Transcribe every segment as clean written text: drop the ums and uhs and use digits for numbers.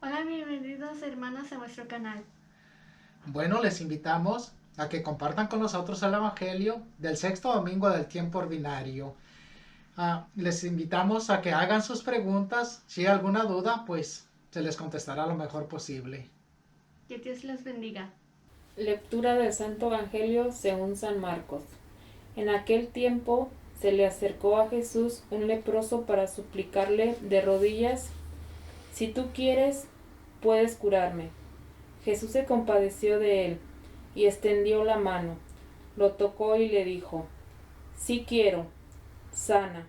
Hola, bienvenidos hermanos a nuestro canal. Bueno, les invitamos a que compartan con nosotros el Evangelio del sexto domingo del tiempo ordinario. Les invitamos a que hagan sus preguntas. Si hay alguna duda, pues se les contestará lo mejor posible. Que Dios los bendiga. Lectura del Santo Evangelio según San Marcos. En aquel tiempo se le acercó a Jesús un leproso para suplicarle de rodillas: Si tú quieres, puedes curarme. Jesús se compadeció de él y extendió la mano, lo tocó y le dijo: Sí quiero, sana.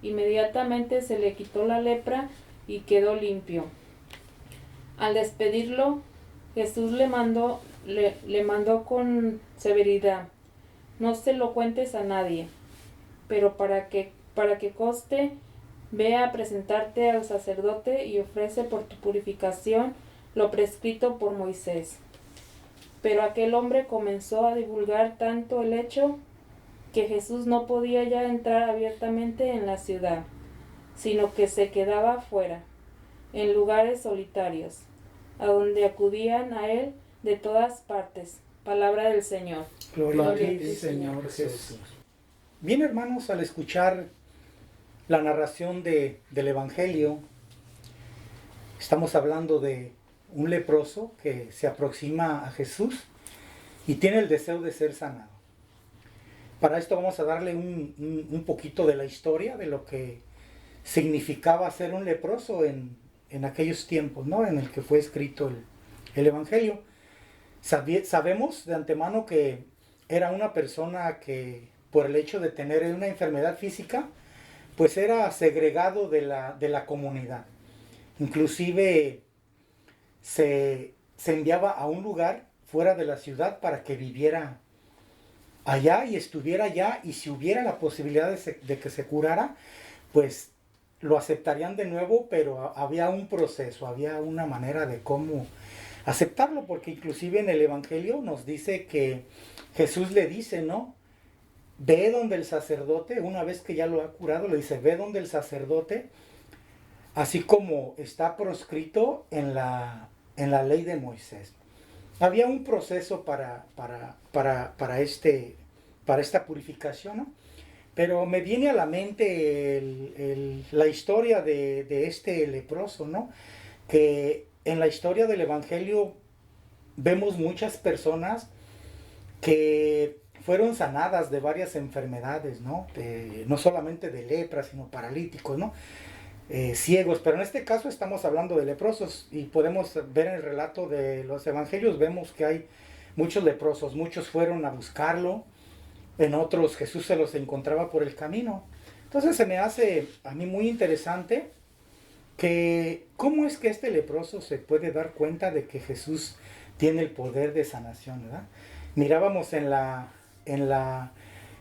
Inmediatamente se le quitó la lepra y quedó limpio. Al despedirlo, Jesús le mandó con severidad: No se lo cuentes a nadie, pero para que conste, ve a presentarte al sacerdote y ofrece por tu purificación lo prescrito por Moisés. Pero aquel hombre comenzó a divulgar tanto el hecho que Jesús no podía ya entrar abiertamente en la ciudad, sino que se quedaba fuera, en lugares solitarios, a donde acudían a él de todas partes. Palabra del Señor. Gloria a ti, Señor Jesús. Bien, hermanos, al escuchar la narración del Evangelio, estamos hablando de un leproso que se aproxima a Jesús y tiene el deseo de ser sanado. Para esto vamos a darle un poquito de la historia de lo que significaba ser un leproso en aquellos tiempos, ¿no? En el que fue escrito el Evangelio. Sabemos de antemano que era una persona que, por el hecho de tener una enfermedad física, pues era segregado de la comunidad. Inclusive se enviaba a un lugar fuera de la ciudad para que viviera allá y estuviera allá, y si hubiera la posibilidad de que se curara, pues lo aceptarían de nuevo, pero había un proceso, había una manera de cómo aceptarlo, porque inclusive en el Evangelio nos dice que Jesús le dice, ¿no? Ve donde el sacerdote, una vez que ya lo ha curado, le dice: ve donde el sacerdote, así como está proscrito en la ley de Moisés. Había un proceso para esta purificación, ¿no? Pero me viene a la mente la historia de este leproso, ¿no? Que en la historia del Evangelio vemos muchas personas que fueron sanadas de varias enfermedades, ¿no? No solamente de lepra, sino paralíticos, ¿no? Ciegos, pero en este caso estamos hablando de leprosos, y podemos ver en el relato de los evangelios, vemos que hay muchos leprosos, muchos fueron a buscarlo, en otros Jesús se los encontraba por el camino. Entonces se me hace a mí muy interesante que cómo es que este leproso se puede dar cuenta de que Jesús tiene el poder de sanación, ¿verdad? Mirábamos en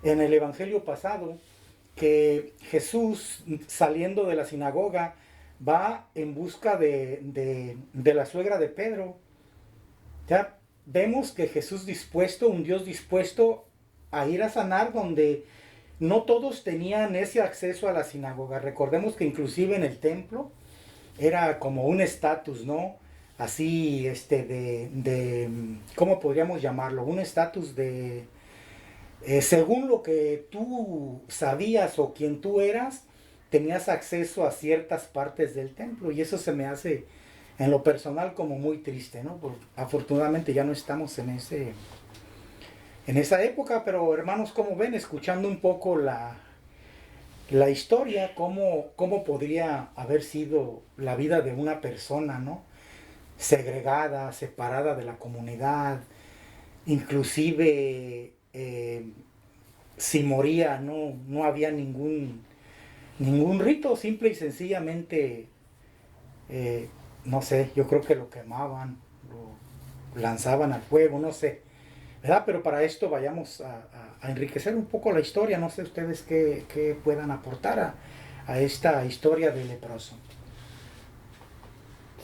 el evangelio pasado que Jesús, saliendo de la sinagoga, va en busca de la suegra de Pedro. Ya vemos que Jesús dispuesto, un Dios dispuesto a ir a sanar donde no todos tenían ese acceso a la sinagoga. Recordemos que inclusive en el templo era como un estatus, ¿no? Así, ¿cómo podríamos llamarlo? Un estatus de, según lo que tú sabías o quien tú eras, tenías acceso a ciertas partes del templo, y eso se me hace en lo personal como muy triste, ¿no? Porque afortunadamente ya no estamos en esa época, pero hermanos, como ven, escuchando un poco la historia, cómo podría haber sido la vida de una persona, ¿no? Segregada, separada de la comunidad, inclusive si moría no había ningún rito, simple y sencillamente, no sé, yo creo que lo quemaban, lo lanzaban al fuego, no sé, ¿verdad? Pero para esto vayamos a enriquecer un poco la historia. No sé ustedes qué puedan aportar a esta historia del leproso.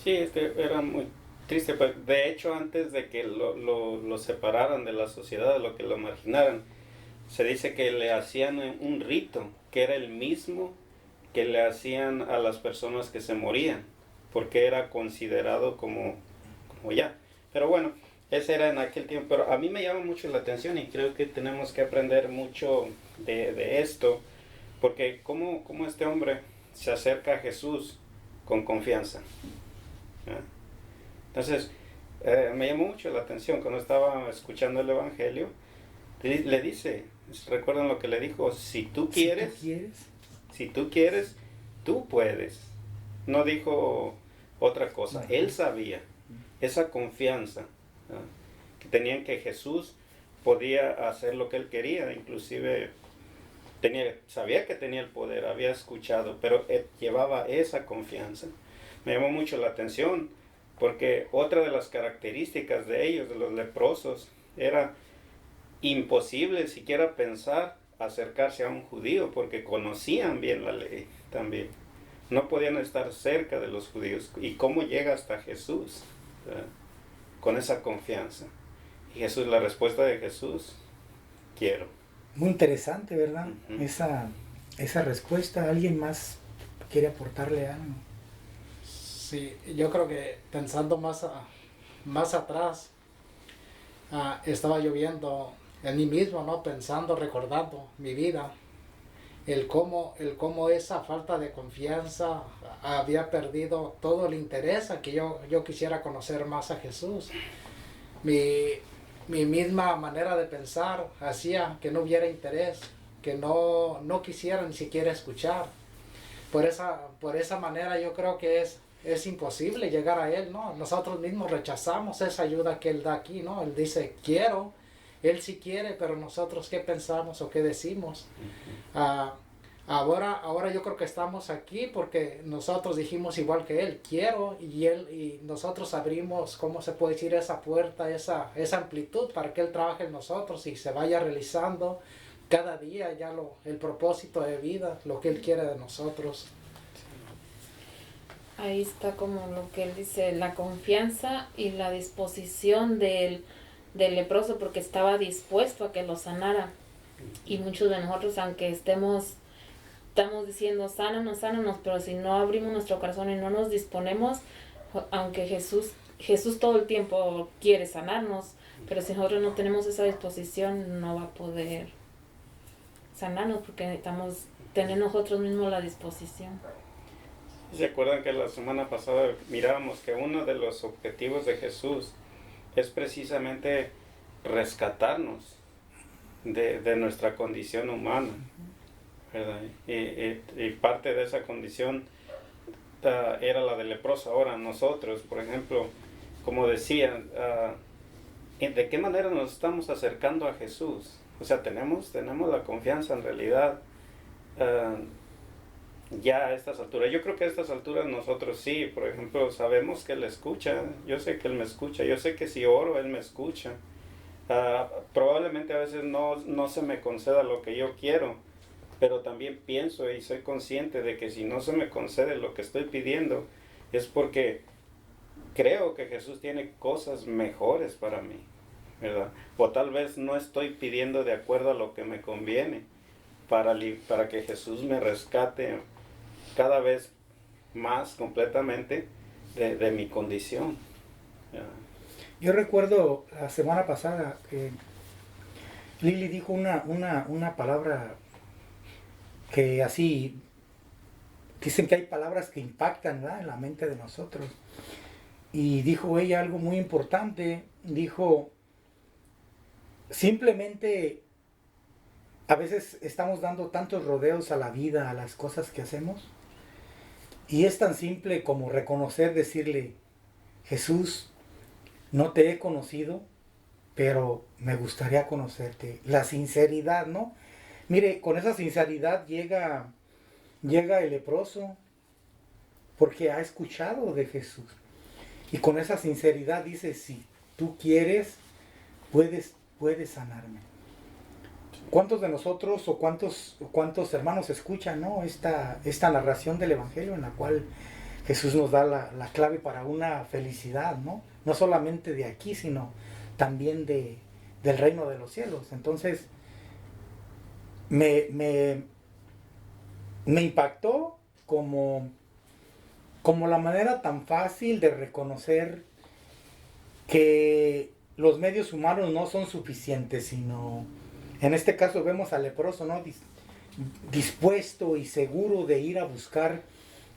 Sí, era muy triste. Pues, de hecho, antes de que lo separaran de la sociedad, de lo que lo marginaran, se dice que le hacían un rito, que era el mismo que le hacían a las personas que se morían. porque era considerado como ya. Pero bueno, ese era en aquel tiempo. Pero a mí me llama mucho la atención y creo que tenemos que aprender mucho de esto, porque cómo este hombre se acerca a Jesús con confianza. ¿Ah? Entonces, me llamó mucho la atención cuando estaba escuchando el Evangelio. Le dice, recuerdan lo que le dijo, si tú quieres, tú puedes. No dijo otra cosa. Él sabía esa confianza, ¿no? Que tenían, que Jesús podía hacer lo que él quería, inclusive sabía que tenía el poder, había escuchado, pero él llevaba esa confianza. Me llamó mucho la atención porque otra de las características de ellos, de los leprosos, era imposible siquiera pensar acercarse a un judío porque conocían bien la ley también. No podían estar cerca de los judíos. ¿Y cómo llega hasta Jesús? ¿Verdad? Con esa confianza. Y Jesús, la respuesta de Jesús, quiero. Muy interesante, ¿verdad? Uh-huh. Esa respuesta. ¿Alguien más quiere aportarle algo? Sí, yo creo que pensando más atrás, estaba yo viendo en mí mismo, ¿no? Pensando, recordando mi vida, el cómo esa falta de confianza había perdido todo el interés a que yo quisiera conocer más a Jesús. Mi misma manera de pensar hacía que no hubiera interés, que no quisiera ni siquiera escuchar. Por esa manera yo creo que es imposible llegar a Él, ¿no? Nosotros mismos rechazamos esa ayuda que Él da aquí, ¿no? Él dice, quiero. Él sí quiere, pero nosotros ¿qué pensamos o qué decimos? Ahora yo creo que estamos aquí porque nosotros dijimos igual que Él, quiero, y nosotros abrimos, ¿cómo se puede decir? Esa puerta, esa amplitud para que Él trabaje en nosotros y se vaya realizando cada día ya el propósito de vida, lo que Él quiere de nosotros. Ahí está como lo que él dice, la confianza y la disposición del leproso, porque estaba dispuesto a que lo sanara. Y muchos de nosotros, aunque estamos diciendo sánanos, pero si no abrimos nuestro corazón y no nos disponemos, aunque Jesús todo el tiempo quiere sanarnos, pero si nosotros no tenemos esa disposición, no va a poder sanarnos, porque tener nosotros mismos la disposición. ¿Se acuerdan que la semana pasada mirábamos que uno de los objetivos de Jesús es precisamente rescatarnos de nuestra condición humana, ¿verdad? Y parte de esa condición era la del leproso. Ahora nosotros, por ejemplo, como decían, ¿de qué manera nos estamos acercando a Jesús? O sea, tenemos la confianza en realidad ya a estas alturas. Yo creo que a estas alturas nosotros sí, por ejemplo, sabemos que Él escucha. Yo sé que Él me escucha. Yo sé que si oro, Él me escucha. Probablemente a veces no se me conceda lo que yo quiero, pero también pienso y soy consciente de que si no se me concede lo que estoy pidiendo, es porque creo que Jesús tiene cosas mejores para mí, ¿verdad? O tal vez no estoy pidiendo de acuerdo a lo que me conviene para que Jesús me rescate cada vez más completamente de mi condición. Yo recuerdo la semana pasada que Lili dijo una palabra que así, dicen que hay palabras que impactan, ¿verdad?, en la mente de nosotros. Y dijo ella algo muy importante, dijo, simplemente a veces estamos dando tantos rodeos a la vida, a las cosas que hacemos, y es tan simple como reconocer, decirle, Jesús, no te he conocido, pero me gustaría conocerte. La sinceridad, ¿no? Mire, con esa sinceridad llega el leproso porque ha escuchado de Jesús. Y con esa sinceridad dice, si tú quieres, puedes sanarme. ¿Cuántos de nosotros o cuántos hermanos escuchan, ¿no?, esta narración del Evangelio en la cual Jesús nos da la clave para una felicidad, ¿no? No solamente de aquí, sino también del reino de los cielos. Entonces, me impactó como como la manera tan fácil de reconocer que los medios humanos no son suficientes, sino en este caso vemos al leproso, ¿no? Dispuesto y seguro de ir a buscar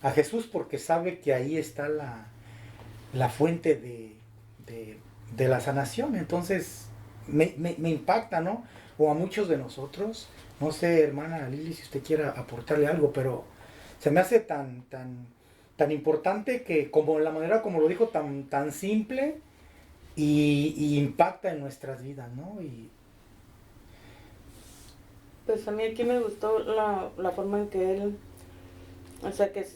a Jesús porque sabe que ahí está la fuente de la sanación. Entonces me impacta, ¿no? O a muchos de nosotros, no sé, hermana Lili, si usted quiera aportarle algo, pero se me hace tan importante que como la manera como lo dijo, tan simple y impacta en nuestras vidas, ¿no? Pues a mí aquí me gustó la forma en que él, o sea, que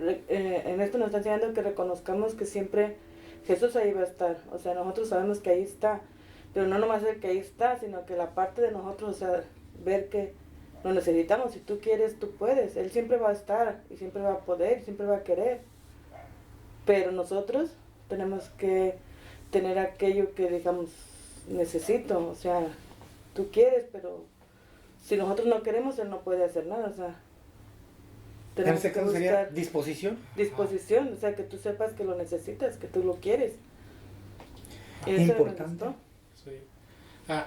en esto nos está enseñando que reconozcamos que siempre Jesús ahí va a estar. O sea, nosotros sabemos que ahí está, pero no nomás el que ahí está, sino que la parte de nosotros, o sea, ver que lo necesitamos. Si tú quieres, tú puedes. Él siempre va a estar y siempre va a poder y siempre va a querer. Pero nosotros tenemos que tener aquello que digamos, necesito. O sea, tú quieres, pero si nosotros no queremos, Él no puede hacer nada. O sea, en este caso sería disposición. Disposición, o sea, que tú sepas que lo necesitas, que tú lo quieres. Y eso Importante. me gustó. Sí.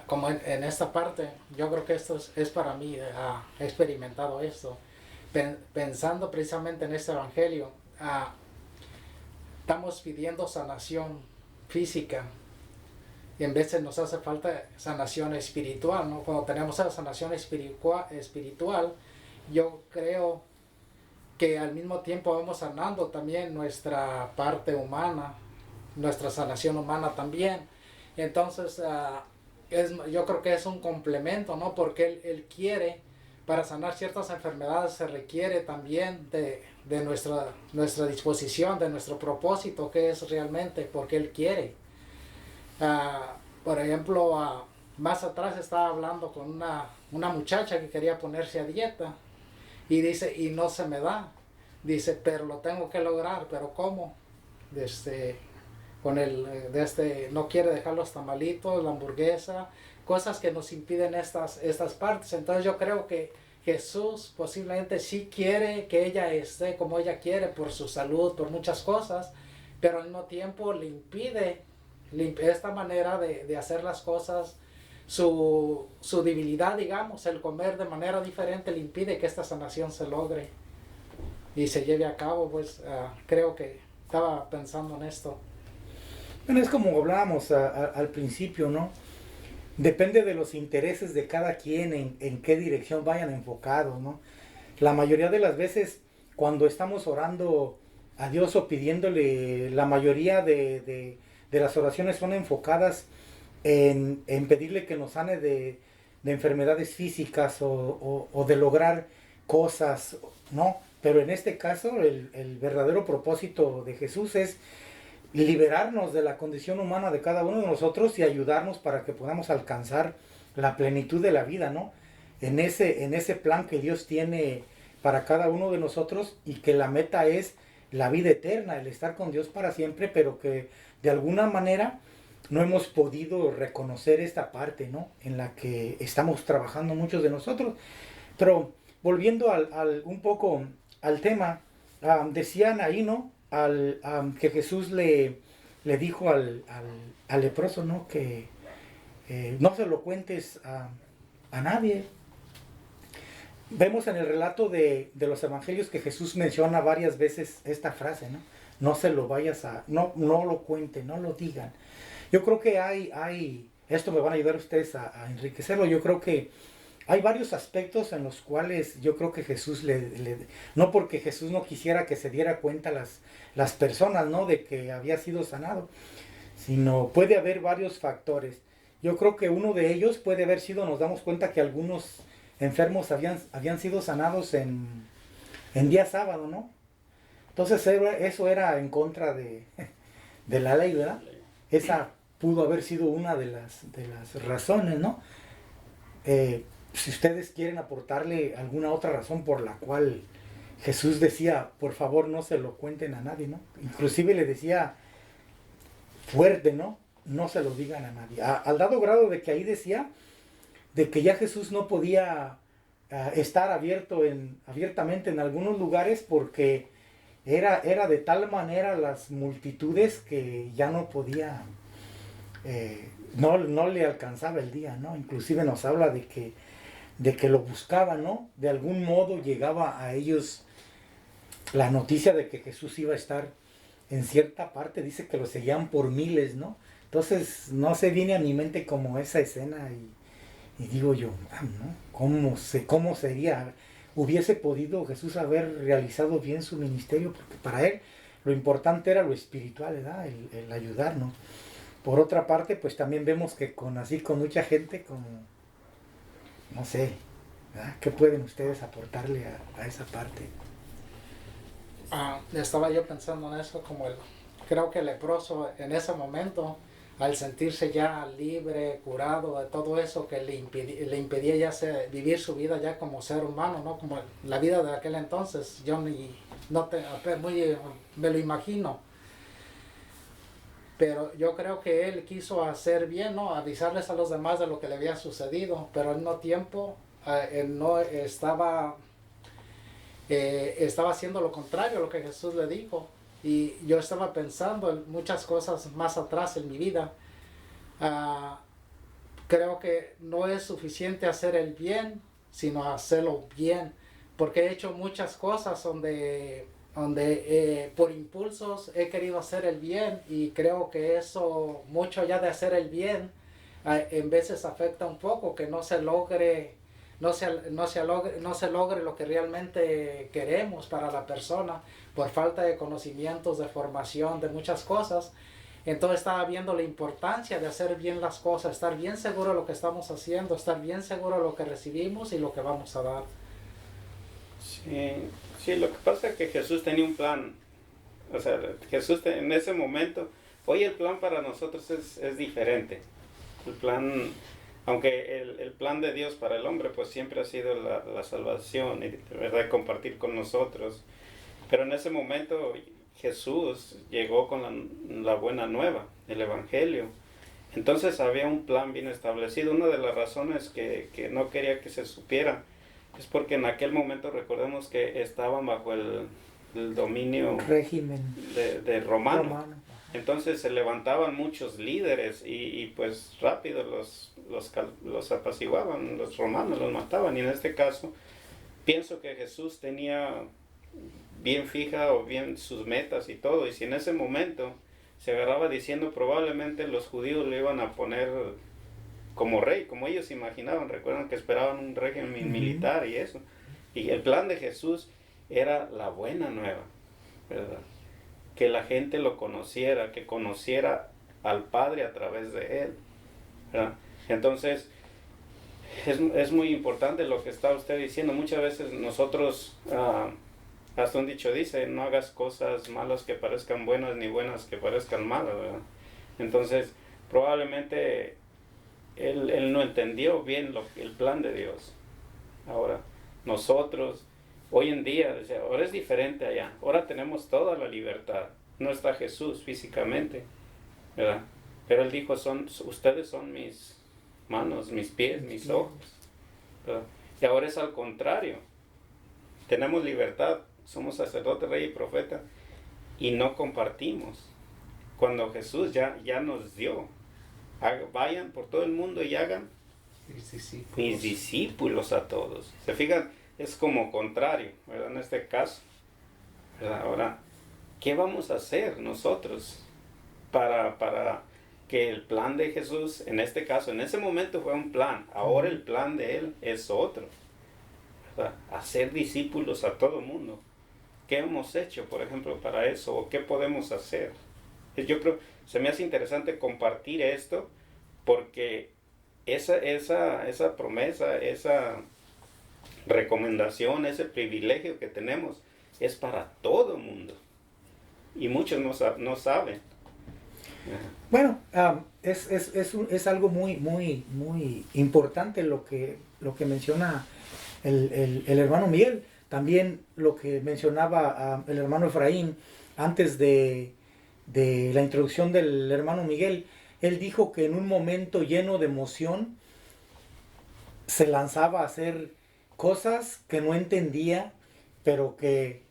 Como en esta parte, yo creo que esto es para mí, he experimentado esto, pensando precisamente en este evangelio, estamos pidiendo sanación física y en veces nos hace falta sanación espiritual, ¿no? Cuando tenemos esa sanación espiritual, yo creo que al mismo tiempo vamos sanando también nuestra parte humana, nuestra sanación humana también. Entonces, yo creo que es un complemento, ¿no? Porque él quiere, para sanar ciertas enfermedades se requiere también de nuestra disposición, de nuestro propósito, que es realmente porque Él quiere. Por ejemplo, más atrás estaba hablando con una muchacha que quería ponerse a dieta y dice, y no se me da. Dice, pero lo tengo que lograr, pero ¿cómo? No quiere dejar los tamalitos, la hamburguesa, cosas que nos impiden estas partes. Entonces yo creo que Jesús posiblemente sí quiere que ella esté como ella quiere por su salud, por muchas cosas, pero al mismo tiempo le impide esta manera de hacer las cosas, su debilidad, digamos, el comer de manera diferente le impide que esta sanación se logre y se lleve a cabo. Pues creo que estaba pensando en esto. Bueno, es como hablábamos al principio, ¿no? Depende de los intereses de cada quien en qué dirección vayan enfocados, ¿no? La mayoría de las veces cuando estamos orando a Dios o pidiéndole, la mayoría de las oraciones son enfocadas en pedirle que nos sane de enfermedades físicas o de lograr cosas, ¿no? Pero en este caso el verdadero propósito de Jesús es liberarnos de la condición humana de cada uno de nosotros y ayudarnos para que podamos alcanzar la plenitud de la vida, ¿no? En ese plan que Dios tiene para cada uno de nosotros y que la meta es la vida eterna, el estar con Dios para siempre, pero que de alguna manera no hemos podido reconocer esta parte, ¿no? En la que estamos trabajando muchos de nosotros. Pero volviendo un poco al tema, decían ahí, ¿no? Que Jesús le dijo al leproso, ¿no? Que no se lo cuentes a nadie. Vemos en el relato de los evangelios que Jesús menciona varias veces esta frase, ¿no? No se lo vayas no lo cuenten, no lo digan. Yo creo que esto me van a ayudar ustedes a enriquecerlo. Yo creo que hay varios aspectos en los cuales yo creo que Jesús no porque Jesús no quisiera que se diera cuenta las personas, ¿no? De que había sido sanado, sino puede haber varios factores. Yo creo que uno de ellos puede haber sido, nos damos cuenta que algunos enfermos habían sido sanados en día sábado, ¿no? Entonces eso era en contra de la ley, ¿verdad? Esa pudo haber sido una de las razones, ¿no? Si ustedes quieren aportarle alguna otra razón por la cual Jesús decía, por favor no se lo cuenten a nadie, ¿no? Inclusive le decía fuerte, ¿no? No se lo digan a nadie. Al dado grado de que ahí decía de que ya Jesús no podía estar abiertamente en algunos lugares porque era de tal manera las multitudes que ya no podía, no le alcanzaba el día, ¿no? Inclusive nos habla de que lo buscaban, ¿no? De algún modo llegaba a ellos la noticia de que Jesús iba a estar en cierta parte, dice que lo seguían por miles, ¿no? Entonces, no se viene a mi mente como esa escena y digo yo, ¿no? ¿Cómo sería? ¿Hubiese podido Jesús haber realizado bien su ministerio? Porque para él lo importante era lo espiritual, ¿verdad? El ayudarnos. Por otra parte, pues también vemos que con mucha gente, como, no sé, ¿verdad? ¿Qué pueden ustedes aportarle a esa parte? Estaba yo pensando en eso, creo que el leproso en ese momento, al sentirse ya libre, curado de todo eso que le impedía ya vivir su vida ya como ser humano, ¿no? Como la vida de aquel entonces, yo me lo imagino. Pero yo creo que él quiso hacer bien, ¿no? Avisarles a los demás de lo que le había sucedido, pero al mismo tiempo él no estaba haciendo lo contrario a lo que Jesús le dijo. Y yo estaba pensando en muchas cosas más atrás en mi vida. Creo que no es suficiente hacer el bien, sino hacerlo bien. Porque he hecho muchas cosas donde por impulsos he querido hacer el bien, y creo que eso, mucho ya de hacer el bien, en veces afecta un poco que no se logre lo que realmente queremos para la persona, por falta de conocimientos, de formación, de muchas cosas. Entonces estaba viendo la importancia de hacer bien las cosas, estar bien seguro de lo que estamos haciendo, estar bien seguro de lo que recibimos y lo que vamos a dar. Sí, lo que pasa es que Jesús tenía un plan. O sea, Jesús en ese momento, hoy el plan para nosotros es diferente. El plan, aunque el plan de Dios para el hombre pues siempre ha sido la salvación y, ¿verdad?, compartir con nosotros. Pero en ese momento Jesús llegó con la buena nueva, el Evangelio. Entonces había un plan bien establecido. Una de las razones que no quería que se supiera es porque en aquel momento recordemos que estaban bajo el dominio Régimen de romano. Entonces se levantaban muchos líderes y pues rápido los apaciguaban, los romanos los mataban. Y en este caso pienso que Jesús tenía bien fija o bien sus metas y todo. Y si en ese momento se agarraba diciendo probablemente los judíos le iban a poner como rey, como ellos imaginaban, recuerdan que esperaban un régimen militar y eso. Y el plan de Jesús era la buena nueva, ¿verdad? Que la gente lo conociera, que conociera al Padre a través de él, ¿verdad? Entonces, es muy importante lo que está usted diciendo. Muchas veces nosotros, hasta un dicho dice, no hagas cosas malas que parezcan buenas, ni buenas que parezcan malas, ¿verdad? Entonces, probablemente él no entendió bien el plan de Dios. Ahora, nosotros, hoy en día, ahora es diferente allá. Ahora tenemos toda la libertad. No está Jesús físicamente, ¿verdad? Pero él dijo, ustedes son mis manos, mis pies, mis ojos, ¿verdad? Y ahora es al contrario. Tenemos libertad, somos sacerdote, rey y profeta, y no compartimos. Cuando Jesús ya nos dio, vayan por todo el mundo y hagan mis discípulos a todos. ¿Se fijan? Es como contrario, ¿verdad? En este caso, ¿verdad? Ahora, ¿qué vamos a hacer nosotros para que el plan de Jesús, en este caso, en ese momento fue un plan, ahora el plan de él es otro, ¿verdad? Hacer discípulos a todo mundo. ¿Qué hemos hecho, por ejemplo, para eso? ¿O qué podemos hacer? Yo creo, se me hace interesante compartir esto, porque esa promesa, esa recomendación, ese privilegio que tenemos es para todo el mundo, y muchos no saben. Bueno, es algo muy importante lo que menciona el hermano Miguel. También lo que mencionaba el hermano Efraín antes de la introducción del hermano Miguel. Él dijo que en un momento lleno de emoción se lanzaba a hacer cosas que no entendía, pero que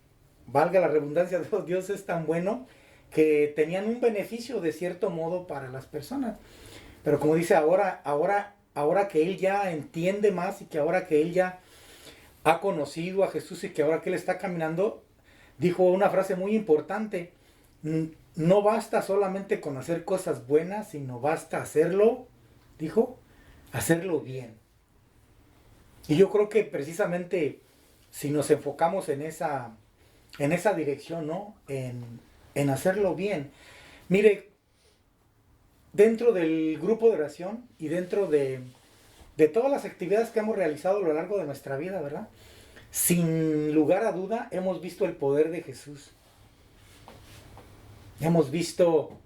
valga la redundancia, Dios es tan bueno que tenían un beneficio de cierto modo para las personas. Pero como dice, ahora que él ya entiende más y que ahora que él ya ha conocido a Jesús y que ahora que él está caminando, dijo una frase muy importante: no basta solamente con hacer cosas buenas, sino basta hacerlo, dijo, hacerlo bien. Y yo creo que precisamente si nos enfocamos en esa dirección, ¿no? En hacerlo bien. Mire, dentro del grupo de oración y dentro de todas las actividades que hemos realizado a lo largo de nuestra vida, ¿verdad? Sin lugar a duda hemos visto el poder de Jesús. Hemos visto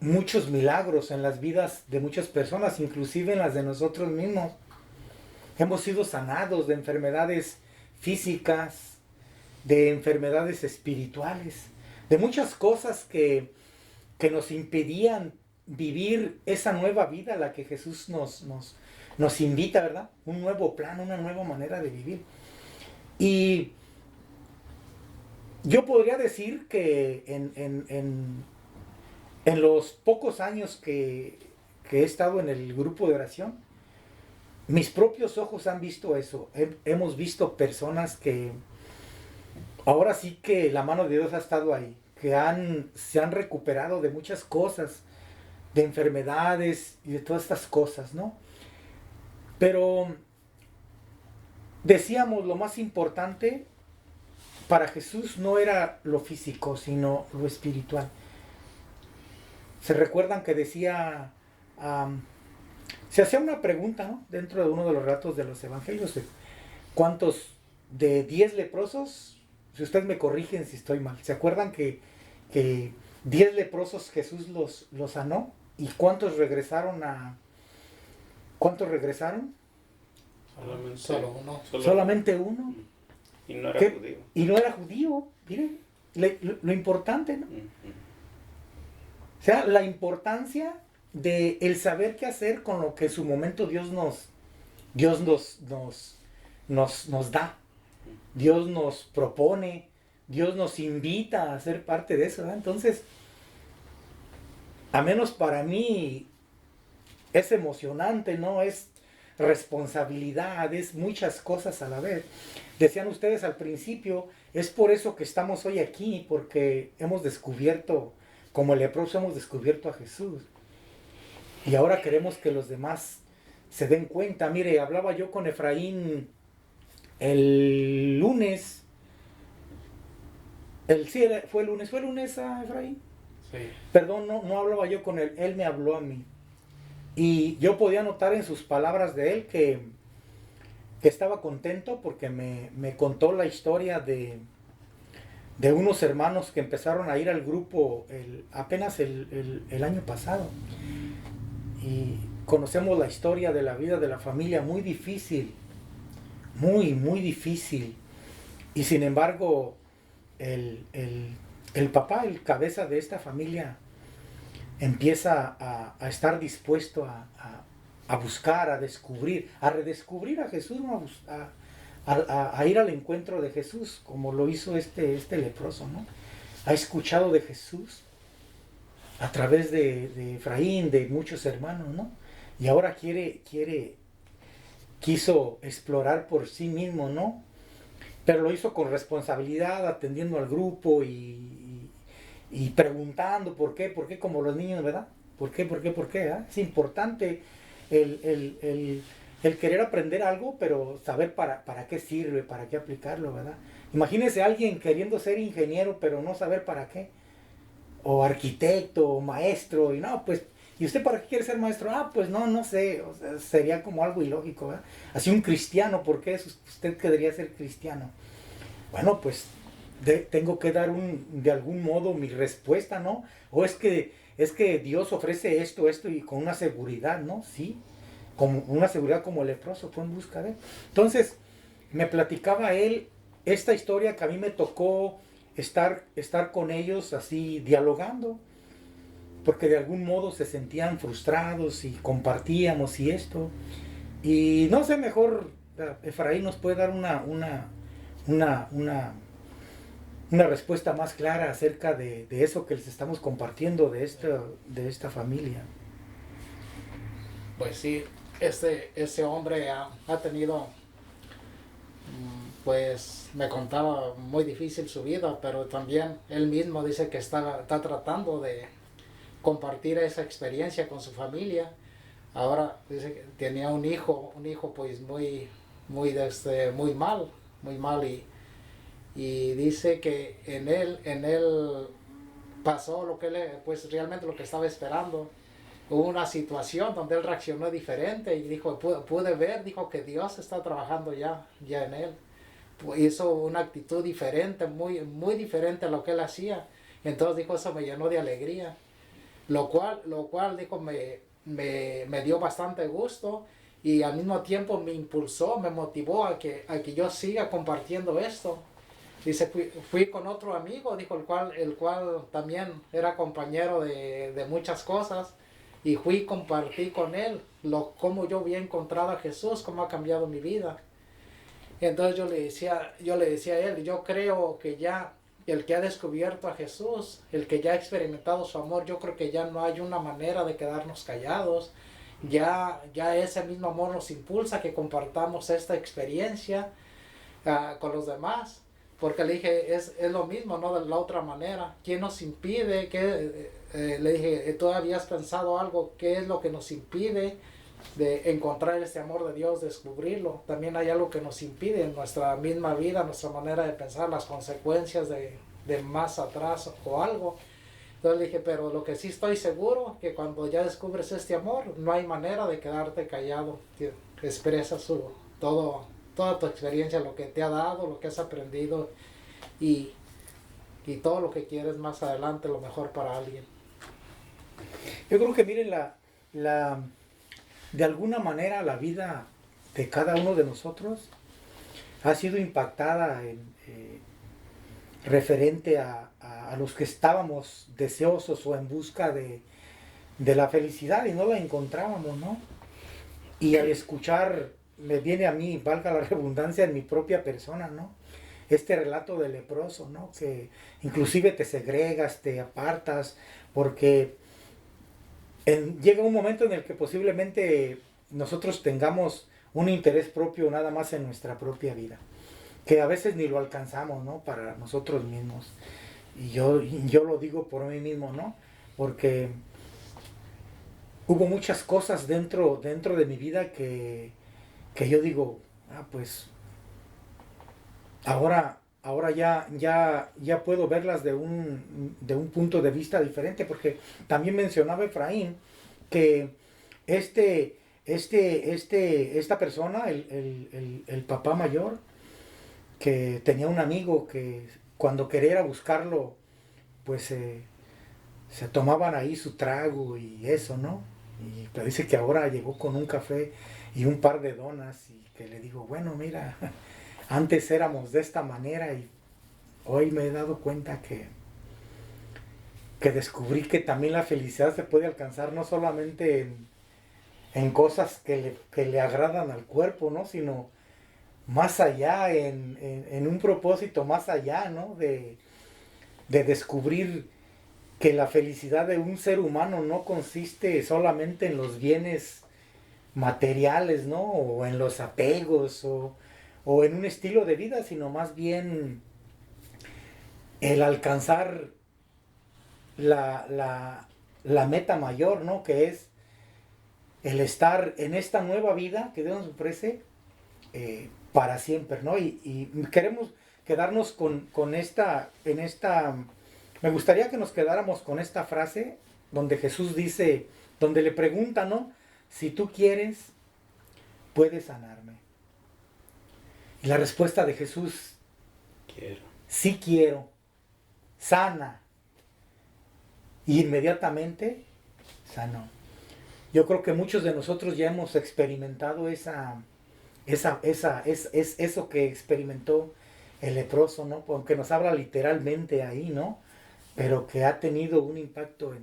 muchos milagros en las vidas de muchas personas, inclusive en las de nosotros mismos. Hemos sido sanados de enfermedades físicas, de enfermedades espirituales, de muchas cosas que nos impedían vivir esa nueva vida a la que Jesús nos invita, ¿verdad? Un nuevo plan, una nueva manera de vivir. Y yo podría decir que en los pocos años que he estado en el grupo de oración, mis propios ojos han visto eso. Hemos visto personas que ahora sí que la mano de Dios ha estado ahí, que se han recuperado de muchas cosas, de enfermedades y de todas estas cosas, ¿no? Pero decíamos, lo más importante para Jesús no era lo físico, sino lo espiritual. Se recuerdan que decía, se hacía una pregunta, ¿no? Dentro de uno de los relatos de los evangelios, ¿cuántos de 10 leprosos? Si ustedes me corrigen si estoy mal. ¿Se acuerdan que 10 leprosos Jesús los sanó? ¿Y cuántos regresaron ¿Cuántos regresaron? Solo uno. Solamente uno. Y no era ¿Qué? judío. Y no era judío. Miren, lo importante, ¿no? O sea, la importancia de el saber qué hacer con lo que en su momento Dios nos da. Dios nos propone, Dios nos invita a ser parte de eso, ¿verdad? Entonces, a menos para mí, es emocionante, ¿no? Es responsabilidad, es muchas cosas a la vez. Decían ustedes al principio, es por eso que estamos hoy aquí, porque hemos descubierto, como el leproso, hemos descubierto a Jesús. Y ahora queremos que los demás se den cuenta. Mire, hablaba yo con Efraín el lunes. ¿Fue el lunes a Efraín? Sí. Perdón, no hablaba yo con él me habló a mí. Y yo podía notar en sus palabras de él que estaba contento porque me contó la historia de unos hermanos que empezaron a ir al grupo apenas el año pasado. Y conocemos la historia de la vida de la familia, muy difícil, muy difícil. Y sin embargo, el papá, el cabeza de esta familia, empieza a estar dispuesto a buscar, a descubrir, a redescubrir a Jesús, a ir al encuentro de Jesús, como lo hizo este leproso, ¿no? Ha escuchado de Jesús a través de Efraín, de muchos hermanos, ¿no? Y ahora quiso explorar por sí mismo, ¿no? Pero lo hizo con responsabilidad, atendiendo al grupo y preguntando por qué, como los niños, ¿verdad? ¿Por qué? ¿Eh? Es importante el querer aprender algo, pero saber para qué sirve, para qué aplicarlo, ¿verdad? Imagínese a alguien queriendo ser ingeniero, pero no saber para qué. O arquitecto, o maestro, y no, pues, ¿y usted para qué quiere ser maestro? Pues no sé, o sea, sería como algo ilógico, ¿verdad? Así un cristiano, ¿por qué usted querría ser cristiano? Bueno, pues tengo que dar de algún modo mi respuesta, ¿no? O es que Dios ofrece esto y con una seguridad, ¿no? Sí, como una seguridad como el leproso fue en busca de él. Entonces, me platicaba él esta historia que a mí me tocó estar con ellos así dialogando, porque de algún modo se sentían frustrados y compartíamos y esto. Y no sé, mejor Efraín nos puede dar una respuesta más clara acerca de eso que les estamos compartiendo de esta familia. Pues sí, ese hombre ha tenido, pues me contaba muy difícil su vida, pero también él mismo dice que está tratando de compartir esa experiencia con su familia. Ahora dice que tenía un hijo pues muy mal y dice que en él pasó lo que pues realmente lo que estaba esperando. Hubo una situación donde él reaccionó diferente y dijo, pude ver, dijo que Dios está trabajando ya en él. Hizo una actitud diferente, muy diferente a lo que él hacía. Entonces dijo, eso me llenó de alegría. Lo cual dijo, me dio bastante gusto y al mismo tiempo me impulsó, me motivó a que yo siga compartiendo esto. Dice, fui con otro amigo, dijo, el cual también era compañero de muchas cosas. Y fui y compartí con él cómo yo había encontrado a Jesús, cómo ha cambiado mi vida. Entonces yo le decía a él, yo creo que ya el que ha descubierto a Jesús, el que ya ha experimentado su amor, yo creo que ya no hay una manera de quedarnos callados. Ya ese mismo amor nos impulsa a que compartamos esta experiencia con los demás. Porque le dije, es lo mismo, no de la otra manera. ¿Quién nos impide? Le dije, ¿tú habías pensado algo? ¿Qué es lo que nos impide de encontrar este amor de Dios, descubrirlo? También hay algo que nos impide en nuestra misma vida, nuestra manera de pensar, las consecuencias de más atrás o algo. Entonces le dije, pero lo que sí estoy seguro, que cuando ya descubres este amor, no hay manera de quedarte callado. Expresas toda tu experiencia, lo que te ha dado, lo que has aprendido y todo lo que quieres más adelante, lo mejor para alguien. Yo creo que miren, de alguna manera la vida de cada uno de nosotros ha sido impactada referente a los que estábamos deseosos o en busca de la felicidad y no la encontrábamos, ¿no? Y al escuchar, me viene a mí, valga la redundancia, en mi propia persona, ¿no? Este relato del leproso, ¿no? Que inclusive te segregas, te apartas, porque llega un momento en el que posiblemente nosotros tengamos un interés propio nada más en nuestra propia vida, que a veces ni lo alcanzamos, ¿no? Para nosotros mismos. Y yo lo digo por mí mismo, ¿no? Porque hubo muchas cosas dentro de mi vida que yo digo, pues ahora ya puedo verlas de un punto de vista diferente, porque también mencionaba Efraín que esta persona, el papá mayor, que tenía un amigo que cuando quería ir a buscarlo, pues se tomaban ahí su trago y eso, ¿no? Y pero dice que ahora llegó con un café y un par de donas y que le digo, bueno, mira, antes éramos de esta manera y hoy me he dado cuenta que descubrí que también la felicidad se puede alcanzar no solamente en cosas que le agradan al cuerpo, ¿no? Sino más allá, en un propósito más allá, ¿no? De descubrir que la felicidad de un ser humano no consiste solamente en los bienes materiales, ¿no? O en los apegos o en un estilo de vida, sino más bien el alcanzar la meta mayor, ¿no? Que es el estar en esta nueva vida que Dios nos ofrece para siempre, ¿no? Y queremos quedarnos con esta, me gustaría que nos quedáramos con esta frase donde Jesús dice, donde le pregunta, ¿no? Si tú quieres, puedes sanarme. Y la respuesta de Jesús, Quiero. sí quiero, sana. Y inmediatamente sanó. Yo creo que muchos de nosotros ya hemos experimentado eso que experimentó el leproso, ¿no? Aunque nos habla literalmente ahí, ¿no? Pero que ha tenido un impacto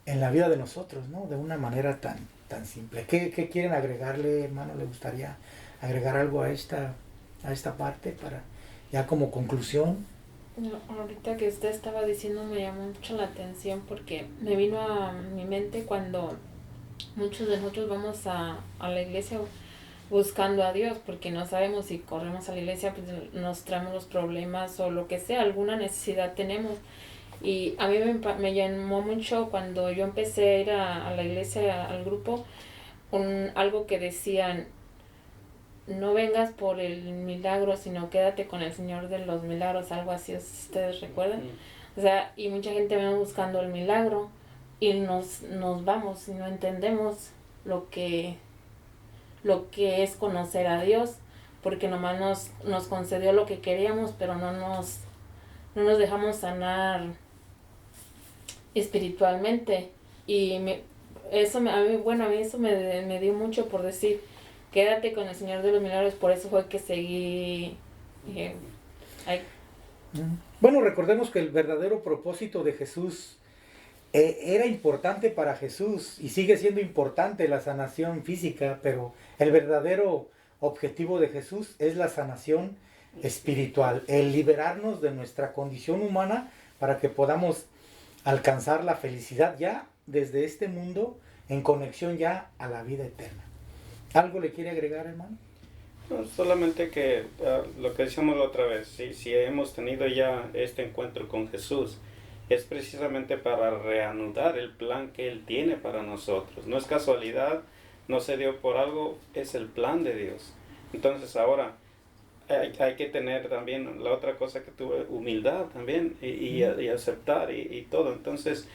en la vida de nosotros, ¿no? De una manera tan simple. ¿Qué quieren agregarle, hermano? ¿Le gustaría agregar algo a esta parte para ya como conclusión? No, ahorita que usted estaba diciendo me llamó mucho la atención porque me vino a mi mente cuando muchos de nosotros vamos a la iglesia buscando a Dios porque no sabemos si corremos a la iglesia, pues nos traemos los problemas o lo que sea, alguna necesidad tenemos. Y a mí me llamó mucho cuando yo empecé a ir a la iglesia, al grupo, algo que decían: no vengas por el milagro, sino quédate con el Señor de los milagros, algo así, ¿ustedes recuerdan? O sea, y mucha gente viene buscando el milagro y nos vamos y no entendemos lo que es conocer a Dios, porque nomás nos concedió lo que queríamos, pero no nos dejamos sanar espiritualmente. Y a mí eso me dio mucho por decir, quédate con el Señor de los milagros. Por eso fue que seguí. Bueno, recordemos que el verdadero propósito de Jesús era importante para Jesús y sigue siendo importante la sanación física, pero el verdadero objetivo de Jesús es la sanación espiritual, el liberarnos de nuestra condición humana para que podamos alcanzar la felicidad ya desde este mundo en conexión ya a la vida eterna. ¿Algo le quiere agregar, hermano? No, solamente que lo que decíamos la otra vez, si hemos tenido ya este encuentro con Jesús, es precisamente para reanudar el plan que Él tiene para nosotros. No es casualidad, no se dio por algo, es el plan de Dios. Entonces ahora hay que tener también la otra cosa que tuve, humildad también y aceptar y todo. Entonces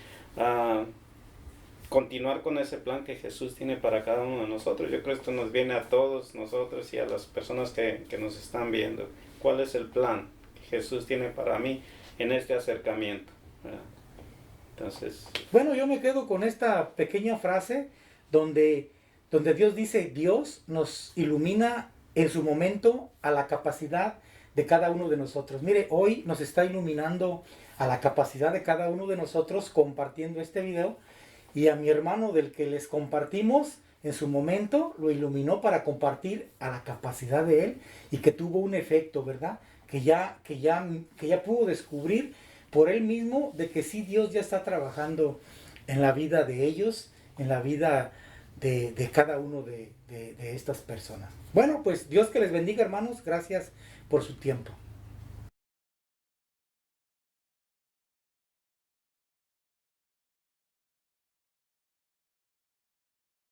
continuar con ese plan que Jesús tiene para cada uno de nosotros. Yo creo que esto nos viene a todos nosotros y a las personas que nos están viendo. ¿Cuál es el plan que Jesús tiene para mí en este acercamiento? Entonces, bueno, yo me quedo con esta pequeña frase donde Dios dice: Dios nos ilumina en su momento a la capacidad de cada uno de nosotros. Mire, hoy nos está iluminando a la capacidad de cada uno de nosotros compartiendo este video, y a mi hermano del que les compartimos en su momento lo iluminó para compartir a la capacidad de él, y que tuvo un efecto, ¿verdad? Que ya pudo descubrir por él mismo de que sí, Dios ya está trabajando en la vida de ellos, en la vida de cada uno de estas personas. Bueno, pues Dios que les bendiga, hermanos. Gracias por su tiempo.